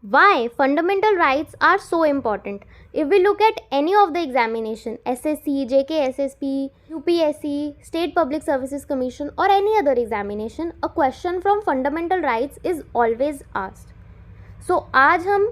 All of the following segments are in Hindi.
Why fundamental rights are so important? If we look at any of the examination, SSC, JKSSP, UPSC, State Public Services Commission or any other examination, a question from fundamental rights is always asked. So आज हम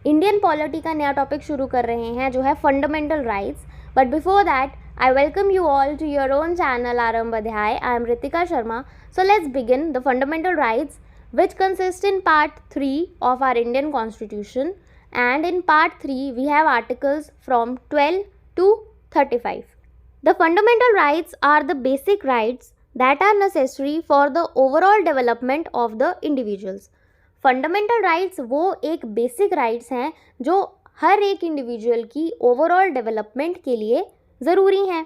इंडियन पॉलिटी का नया टॉपिक शुरू कर रहे हैं जो है fundamental rights. But before that I welcome you all to your own channel Aram Badhyay. I am Ritika Sharma. So let's begin the fundamental rights, which consist in part 3 of our Indian Constitution, and in part 3 we have articles from 12 to 35. The fundamental rights are the basic rights that are necessary for the overall development of the individuals. Fundamental rights वो एक बेसिक राइट्स हैं जो हर एक इंडिविजुअल की ओवरऑल डेवलपमेंट के लिए ज़रूरी हैं.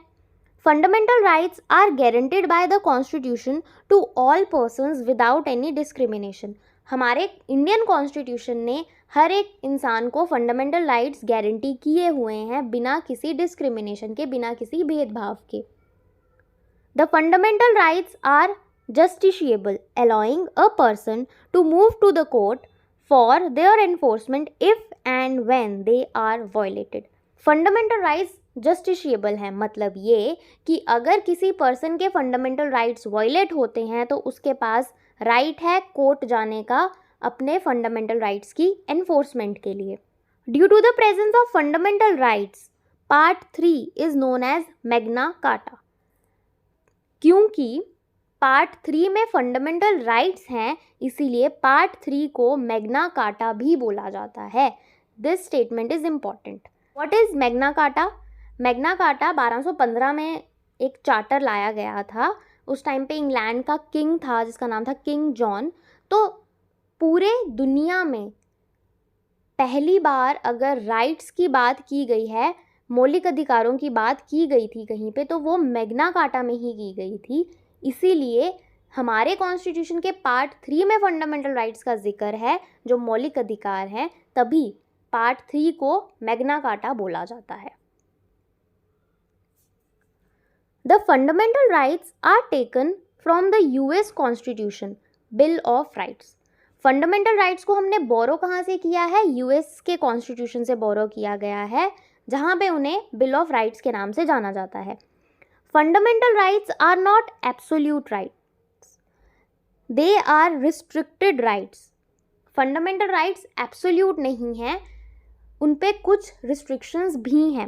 Fundamental rights are guaranteed by the constitution to all persons without any discrimination. हमारे इंडियन कॉन्स्टिट्यूशन ने हर एक इंसान को फंडामेंटल राइट्स गारंटी किए हुए हैं बिना किसी डिस्क्रिमिनेशन के, बिना किसी भेदभाव के. The fundamental rights are justiciable, allowing a person to move to the court for their enforcement if and when they are violated. Fundamental rights justiciable हैं, मतलब ये कि अगर किसी पर्सन के फंडामेंटल राइट्स वायलेट होते हैं तो उसके पास राइट है कोर्ट जाने का अपने फंडामेंटल राइट्स की एनफोर्समेंट के लिए. Due to the presence of fundamental rights, part 3 is known as Magna Carta. क्योंकि पार्ट 3 में फंडामेंटल राइट्स हैं, इसीलिए पार्ट 3 को मैग्ना कार्टा भी बोला जाता है. This statement is important. What is Magna carta? Magna carta 1215 में एक चार्टर लाया गया था. उस टाइम पे इंग्लैंड का किंग था जिसका नाम था किंग जॉन. तो पूरे दुनिया में पहली बार अगर राइट्स की बात की गई है, मौलिक अधिकारों की बात की गई थी कहीं पे, तो वो मैग्ना कार्टा में ही की गई थी. इसीलिए हमारे कॉन्स्टिट्यूशन के पार्ट 3 में फंडामेंटल राइट्स का जिक्र है जो मौलिक अधिकार हैं, तभी पार्ट 3 को मैग्ना कार्टा बोला जाता है. The fundamental rights are taken from the US constitution bill of rights. Fundamental rights को हमने बोरो कहाँ से किया है? यूएस के कॉन्स्टिट्यूशन से बोरो किया गया है, जहाँ पे उन्हें बिल ऑफ राइट्स के नाम से जाना जाता है. Fundamental rights are not absolute rights. They are restricted rights. Fundamental rights absolute नहीं हैं, उन पे कुछ restrictions भी हैं.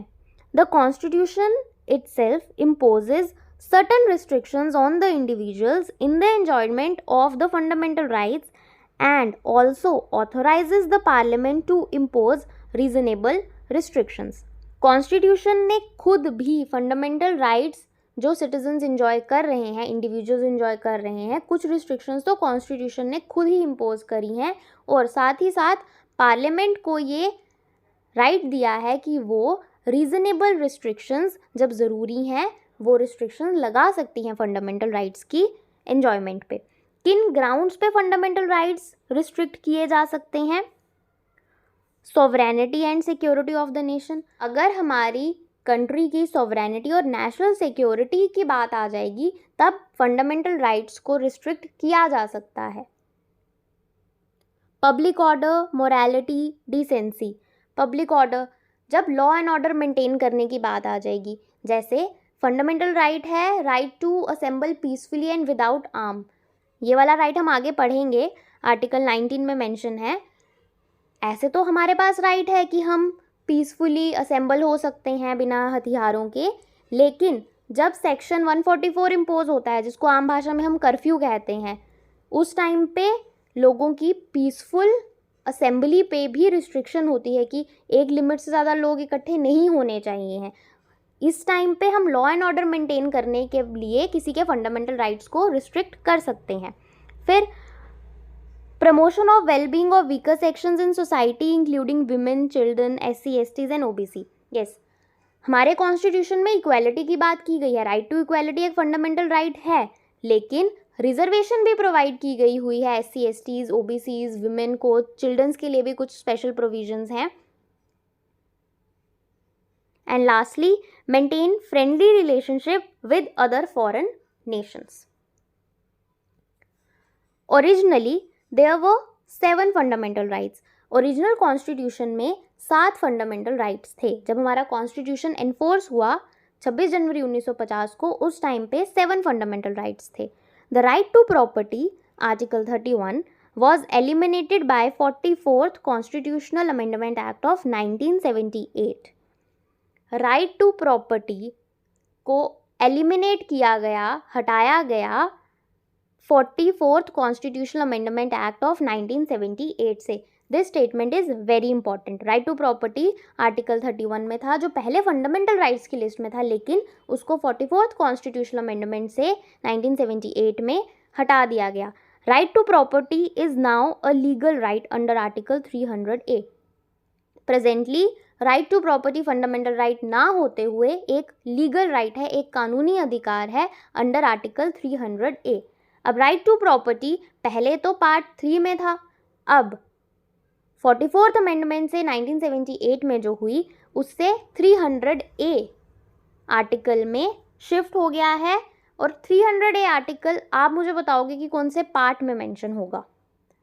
The Constitution itself imposes certain restrictions on the individuals in the enjoyment of the fundamental rights and also authorizes the Parliament to impose reasonable restrictions. Constitution ने खुद भी fundamental rights जो सिटीजन्स इंजॉय कर रहे हैं, इंडिविजुअल्स इंजॉय कर रहे हैं, कुछ रिस्ट्रिक्शंस तो कॉन्स्टिट्यूशन ने खुद ही इम्पोज करी हैं और साथ ही साथ पार्लियामेंट को ये राइट दिया है कि वो रीज़नेबल रिस्ट्रिक्शंस जब ज़रूरी हैं वो रिस्ट्रिक्शंस लगा सकती हैं फंडामेंटल राइट्स की एन्जॉयमेंट पे. किन ग्राउंड्स पे फंडामेंटल राइट्स रिस्ट्रिक्ट किए जा सकते हैं? Sovereignty and security of the nation. अगर हमारी कंट्री की सॉवरेनिटी और नेशनल सिक्योरिटी की बात आ जाएगी तब फंडामेंटल राइट्स को रिस्ट्रिक्ट किया जा सकता है. Public order, morality, decency. Public order, जब लॉ एंड ऑर्डर मेंटेन करने की बात आ जाएगी, जैसे फंडामेंटल राइट है right to assemble peacefully and without arm. ये वाला राइट हम आगे पढ़ेंगे, आर्टिकल 19 में मेंशन है. ऐसे तो हमारे पास राइट है कि हम पीसफुली असेंबल हो सकते हैं बिना हथियारों के, लेकिन जब सेक्शन 144 इम्पोज होता है जिसको आम भाषा में हम कर्फ्यू कहते हैं, उस टाइम पे लोगों की पीसफुल असेंबली पे भी रिस्ट्रिक्शन होती है कि एक लिमिट से ज़्यादा लोग इकट्ठे नहीं होने चाहिए हैं. इस टाइम पे हम लॉ एंड ऑर्डर मेंटेन करने के लिए किसी के फंडामेंटल राइट्स को रिस्ट्रिक्ट कर सकते हैं. फिर promotion of wellbeing of weaker sections in society including women, children, SC, STs and OBC. Yes, हमारे कॉन्स्टिट्यूशन में इक्वालिटी की बात की गई है. राइट टू इक्वालिटी एक फंडामेंटल राइट है, लेकिन रिजर्वेशन भी प्रोवाइड की गई हुई है SC, STs, OBCs, विमेन को, चिल्ड्रंस के लिए भी कुछ स्पेशल प्रोविजंस हैं. And lastly, maintain friendly relationship with other foreign Nations. Originally, there were 7 fundamental rights. Original constitution में 7 फंडामेंटल राइट्स थे। जब हमारा कॉन्स्टिट्यूशन एनफोर्स हुआ 26 जनवरी 1950 को, उस टाइम पे 7 फंडामेंटल राइट्स थे। The right to property article 31 was eliminated by 44th Constitutional Amendment Act of 1978। Right to property को एलिमिनेट किया गया, हटाया गया 44th Constitutional Amendment Act of 1978 से। This statement is very important. Right to property article 31 में था, जो पहले फंडामेंटल राइट्स की लिस्ट में था, लेकिन उसको 44th कॉन्स्टिट्यूशनल अमेंडमेंट से 1978 में हटा दिया गया। Right to property is now a legal right under article 300A। Presently right to property fundamental right ना होते हुए एक लीगल राइट है, एक कानूनी अधिकार है अंडर आर्टिकल 300A। अब राइट टू प्रॉपर्टी पहले तो पार्ट 3 में था, अब 44th अमेंडमेंट से 1978 में जो हुई उससे 300A आर्टिकल में शिफ्ट हो गया है। और 300A आर्टिकल आप मुझे बताओगे कि कौन से पार्ट में मेंशन होगा?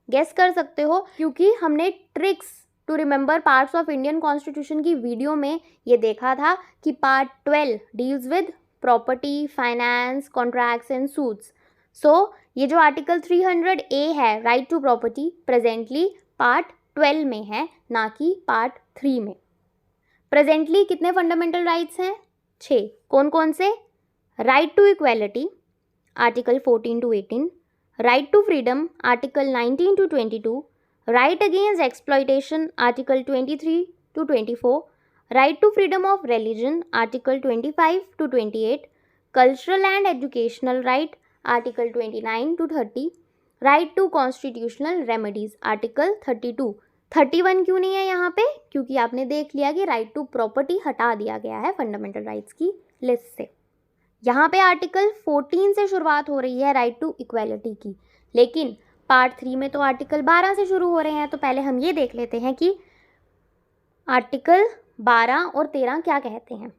गेस कर सकते हो, क्योंकि हमने tricks to remember parts of Indian constitution की वीडियो में ये देखा था कि part 12 deals with property, finance, contracts and suits. So ये जो आर्टिकल 300A है right to property, presently part 12 में है, ना कि पार्ट 3 में। प्रेजेंटली कितने फंडामेंटल राइट्स हैं? 6। कौन कौन से? Right to equality article 14 to 18, right to freedom article 19 to 22, right against exploitation article 23 to 24, right to freedom of religion article 25 to 28, cultural and educational right article 29 to 30, right to constitutional remedies article 32। 31 क्यों नहीं है यहाँ पे? क्योंकि आपने देख लिया कि राइट टू प्रॉपर्टी हटा दिया गया है फंडामेंटल राइट्स की लिस्ट से। यहाँ पे आर्टिकल 14 से शुरुआत हो रही है राइट टू इक्वालिटी की, लेकिन पार्ट 3 में तो आर्टिकल 12 से शुरू हो रहे हैं। तो पहले हम ये देख लेते हैं कि आर्टिकल 12 और 13 क्या कहते हैं।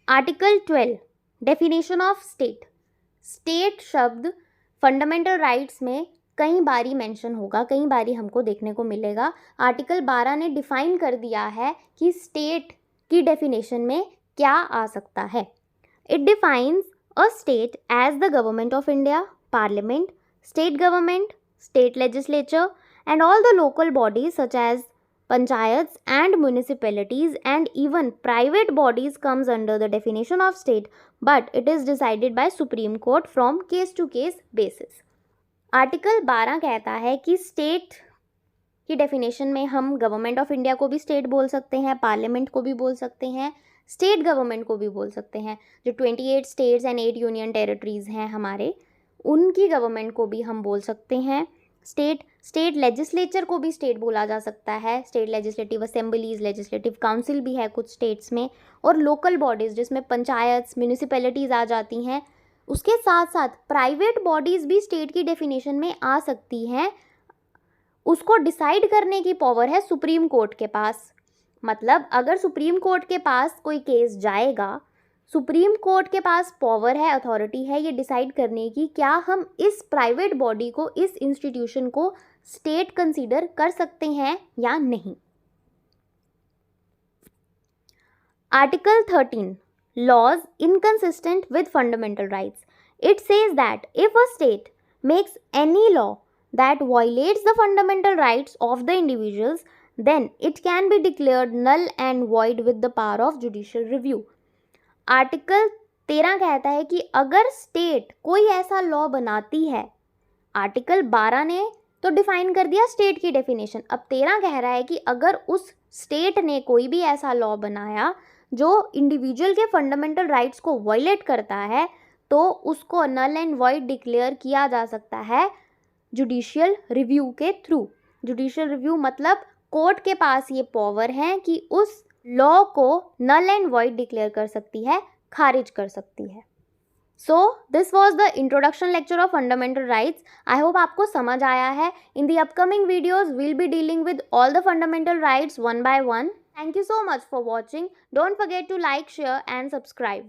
Article 12 definition of state. State शब्द फंडामेंटल राइट्स में कई बारी मेंशन होगा, कई बारी हमको देखने को मिलेगा। आर्टिकल 12 ने डिफाइन कर दिया है कि स्टेट की डेफिनेशन में क्या आ सकता है। It defines a state as the government of India, parliament, state government, state legislature and all the local bodies such as panchayats and municipalities and even private bodies comes under the definition of state, but it is decided by Supreme Court from case to case basis. Article 12 कहता है कि स्टेट की डेफिनेशन में हम गवर्नमेंट ऑफ इंडिया को भी स्टेट बोल सकते हैं, पार्लियामेंट को भी बोल सकते हैं, स्टेट गवर्नमेंट को भी बोल सकते हैं। जो 28 स्टेट्स एंड 8 यूनियन टेरिटरीज़ हैं हमारे, उनकी गवर्नमेंट को भी हम बोल सकते हैं स्टेट लेजिस्लेचर को भी स्टेट बोला जा सकता है। State legislative assemblies, legislative council भी है कुछ स्टेट्स में, और लोकल बॉडीज़ जिसमें पंचायत्स, म्यूनिसिपैलिटीज़ आ जाती हैं। उसके साथ साथ प्राइवेट बॉडीज़ भी स्टेट की डेफिनेशन में आ सकती हैं। उसको डिसाइड करने की पावर है सुप्रीम कोर्ट के पास। मतलब अगर सुप्रीम कोर्ट के पास कोई केस जाएगा, सुप्रीम कोर्ट के पास पावर है, अथॉरिटी है ये डिसाइड करने की क्या हम इस प्राइवेट बॉडी को, इस इंस्टीट्यूशन को स्टेट कंसीडर कर सकते हैं या नहीं। Article 13 laws inconsistent with fundamental rights. It says that if a state makes any law that violates the fundamental rights of the individuals, then it can be declared null and void with the power of judicial review. Article 13 कहता है कि अगर स्टेट कोई ऐसा लॉ बनाती है, आर्टिकल 12 ने तो डिफाइन कर दिया स्टेट की डेफिनेशन, अब 13 कह रहा है कि अगर उस स्टेट ने कोई भी ऐसा लॉ बनाया जो इंडिविजुअल के फंडामेंटल राइट्स को वायलेट करता है, तो उसको नल एंड वॉइड डिक्लेयर किया जा सकता है जुडिशियल रिव्यू के थ्रू। जुडिशियल रिव्यू मतलब कोर्ट के पास ये पावर है कि उस लॉ को नल एंड वॉइड डिक्लेयर कर सकती है, खारिज कर सकती है। So this was the introduction lecture of fundamental rights. I hope आपको समझ आया है। In the upcoming videos will be dealing with all the fundamental rights one by one. Thank you so much for watching. Don't forget to like, share and subscribe.